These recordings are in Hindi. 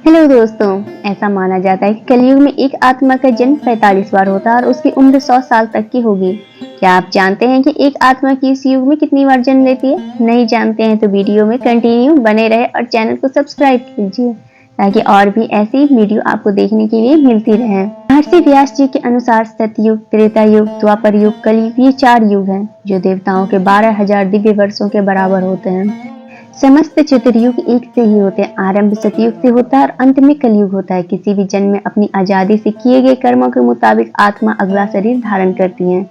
हेलो दोस्तों, ऐसा माना जाता है कि कलयुग में एक आत्मा का जन्म 45 बार होता है और उसकी उम्र 100 साल तक की होगी। क्या आप जानते हैं कि एक आत्मा की इस युग में कितनी बार जन्म लेती है? नहीं जानते हैं तो वीडियो में कंटिन्यू बने रहे और चैनल को सब्सक्राइब कीजिए ताकि और भी ऐसी वीडियो आपको देखने के लिए मिलती रहे। महर्षि व्यास जी के अनुसार सतयुग, त्रेता युग, द्वापर युग, कलयुग ये 4 युग हैं जो देवताओं के 12,000 दिव्य वर्षों के बराबर होते हैं। समस्त चतुर्युग एक से ही होते हैं। आरंभ सतयुग से होता है और अंत में कलयुग होता है। किसी भी जन्म में अपनी आजादी से किए गए कर्मों के मुताबिक आत्मा अगला शरीर धारण करती है।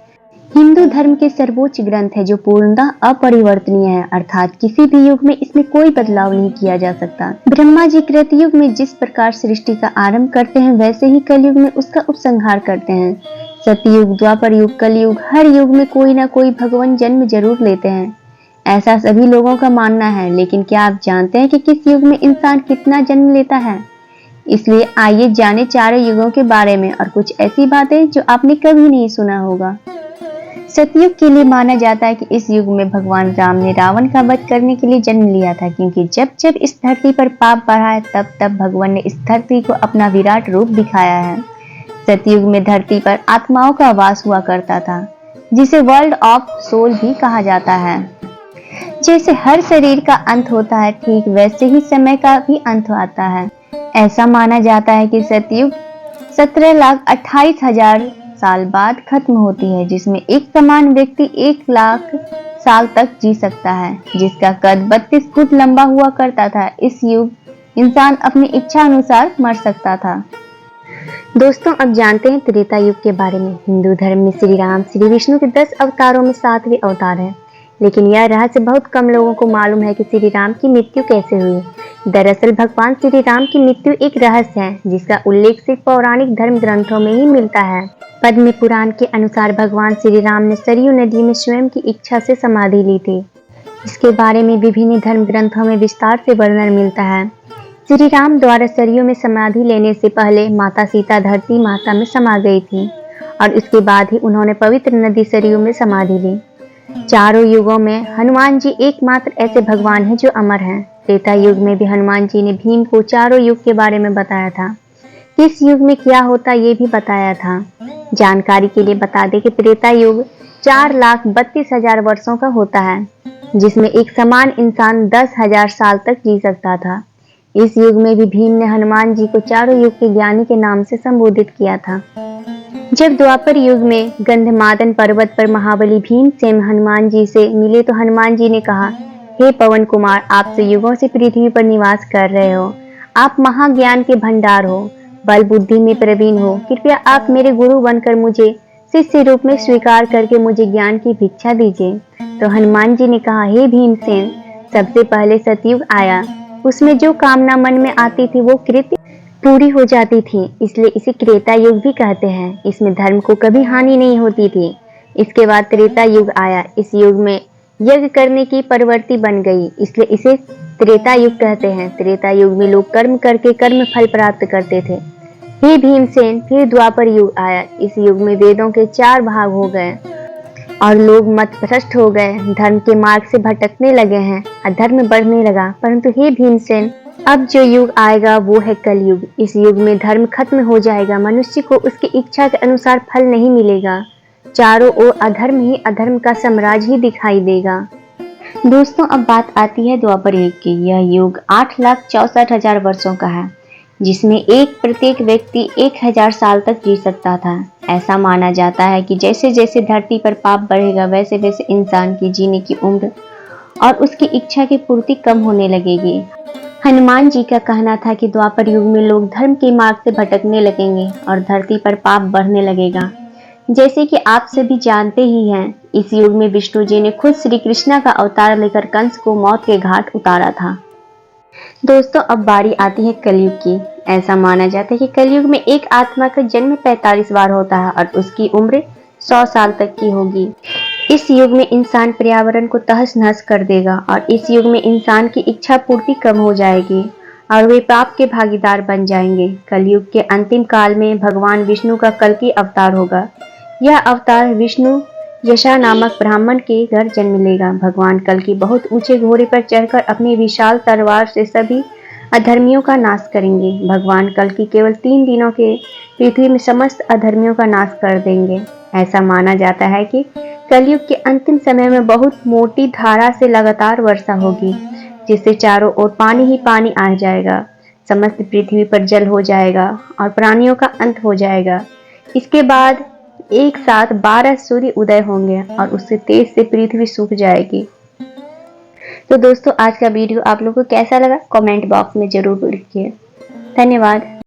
हिंदू धर्म के सर्वोच्च ग्रंथ है जो पूर्णतः अपरिवर्तनीय है, अर्थात किसी भी युग में इसमें कोई बदलाव नहीं किया जा सकता। ब्रह्मा जी कृतयुग में जिस प्रकार सृष्टि का आरंभ करते हैं वैसे ही कलयुग में उसका उपसंहार करते हैं। सतयुग, द्वापर युग, कलयुग, हर युग में कोई ना कोई भगवान जन्म जरूर लेते हैं, ऐसा सभी लोगों का मानना है। लेकिन क्या आप जानते हैं कि किस युग में इंसान कितना जन्म लेता है? इसलिए आइए जाने चारों युगों के बारे में और कुछ ऐसी बातें जो आपने कभी नहीं सुना होगा। सतयुग के लिए माना जाता है कि इस युग में भगवान राम ने रावण का वध करने के लिए जन्म लिया था, क्योंकि जब जब इस धरती पर पाप बढ़ा है तब तब भगवान ने इस धरती को अपना विराट रूप दिखाया है। सतयुग में धरती पर आत्माओं का वास हुआ करता था, जिसे वर्ल्ड ऑफ सोल भी कहा जाता है। जैसे हर शरीर का अंत होता है, ठीक वैसे ही समय का भी अंत आता है। ऐसा माना जाता है कि सतयुग 17,28,000 साल बाद खत्म होती है, जिसमें एक समान व्यक्ति 1 लाख साल तक जी सकता है, जिसका कद 32 फुट लंबा हुआ करता था। इस युग इंसान अपनी इच्छा अनुसार मर सकता था। दोस्तों, अब जानते हैं त्रेता युग के बारे में। हिंदू धर्म में श्री राम, श्री विष्णु के 10 अवतारों में 7वें अवतार है, लेकिन यह रहस्य बहुत कम लोगों को मालूम है कि श्री राम की मृत्यु कैसे हुई। दरअसल भगवान श्री राम की मृत्यु एक रहस्य है, जिसका उल्लेख सिर्फ पौराणिक धर्म ग्रंथों में ही मिलता है। पद्म पुराण के अनुसार भगवान श्री राम ने सरयू नदी में स्वयं की इच्छा से समाधि ली थी। इसके बारे में विभिन्न धर्म ग्रंथों में विस्तार से वर्णन मिलता है। श्री राम द्वारा सरयू में समाधि लेने से पहले माता सीता धरती माता में समा गई थी और उसके बाद ही उन्होंने पवित्र नदी सरयू में समाधि ली। चारों युगों में हनुमान जी एकमात्र ऐसे भगवान हैं जो अमर हैं। त्रेता युग में भी हनुमान जी ने भीम को चारों युग के बारे में बताया था। किस युग में क्या होता ये भी बताया था। जानकारी के लिए बता दें कि त्रेता युग 4,32,000 वर्षों का होता है, जिसमें एक समान इंसान 10,000 साल तक जी सकता था। इस युग में भी भीम ने हनुमान जी को चारों युग के ज्ञानी के नाम से संबोधित किया था। जब द्वापर युग में गंधमादन पर्वत पर महाबली भीमसेन हनुमान जी से मिले तो हनुमान जी ने कहा, हे पवन कुमार, आप से युगों से पृथ्वी पर निवास कर रहे हो। आप महाज्ञान के भंडार हो, बल बुद्धि में प्रवीण हो। कृपया आप मेरे गुरु बनकर मुझे शिष्य रूप में स्वीकार करके मुझे ज्ञान की भिक्षा दीजिए। तो हनुमान जी ने कहा, हे भीमसेन, सबसे पहले सतयुग आया, उसमें जो कामना मन में आती थी वो कृत्य पूरी हो जाती थी, इसलिए इसे त्रेता युग भी कहते हैं। इसमें धर्म को कभी हानि नहीं होती थी। इसके बाद त्रेता युग आया। इस युग में यज्ञ करने की प्रवृत्ति बन गई, इसलिए इसे त्रेता युग कहते हैं। त्रेता युग में लोग कर्म करके कर्म फल प्राप्त करते थे। हे भीमसेन, फिर द्वापर युग आया। इस युग में वेदों के 4 भाग हो गए और लोग मत भ्रष्ट हो गए, धर्म के मार्ग से भटकने लगे हैं, अधर्म बढ़ने लगा। परंतु हे भीमसेन, अब जो युग आएगा वो है कलयुग। इस युग में धर्म खत्म हो जाएगा, मनुष्य को उसकी इच्छा के अनुसार फल नहीं मिलेगा। चारों ओर अधर्म ही अधर्म का साम्राज्य ही दिखाई देगा। दोस्तों, अब बात आती है द्वापर युग की। यह युग 8,64,000 वर्षों का है, जिसमें एक प्रत्येक व्यक्ति 1,000 साल तक जी सकता था। ऐसा माना जाता है कि जैसे जैसे धरती पर पाप बढ़ेगा वैसे वैसे इंसान की जीने की उम्र और उसकी इच्छा की पूर्ति कम होने लगेगी। हनुमान जी का कहना था कि द्वापर युग में लोग धर्म के मार्ग से भटकने लगेंगे और धरती पर पाप बढ़ने लगेगा। जैसे कि आप सभी जानते ही हैं, इस युग में विष्णु जी ने खुद श्री कृष्णा का अवतार लेकर कंस को मौत के घाट उतारा था। दोस्तों, अब बारी आती है कलयुग की। ऐसा माना जाता है कि कलयुग में एक आत्मा का जन्म 45 बार होता है और उसकी उम्र 100 साल तक की होगी। इस युग में इंसान पर्यावरण को तहस नहस कर देगा और इस युग में इंसान की इच्छा पूर्ति कम हो जाएगी और वे पाप के भागीदार बन जाएंगे। कलयुग के अंतिम काल में भगवान विष्णु का कल्कि अवतार होगा। यह अवतार विष्णु यशा नामक ब्राह्मण के घर जन्म लेगा। भगवान कल्कि बहुत ऊंचे घोड़े पर चढ़कर अपने विशाल तलवार से सभी अधर्मियों का नाश करेंगे। भगवान कल की केवल 3 दिनों के पृथ्वी में समस्त अधर्मियों का नाश कर देंगे। ऐसा माना जाता है कि कलयुग के अंतिम समय में बहुत मोटी धारा से लगातार वर्षा होगी, जिससे चारों ओर पानी ही पानी आ जाएगा। समस्त पृथ्वी पर जल हो जाएगा और प्राणियों का अंत हो जाएगा। इसके बाद एक साथ 12 सूर्य उदय होंगे और उससे तेज से पृथ्वी सूख जाएगी। तो दोस्तों, आज का वीडियो आप लोगों को कैसा लगा कमेंट बॉक्स में जरूर लिखिए। धन्यवाद।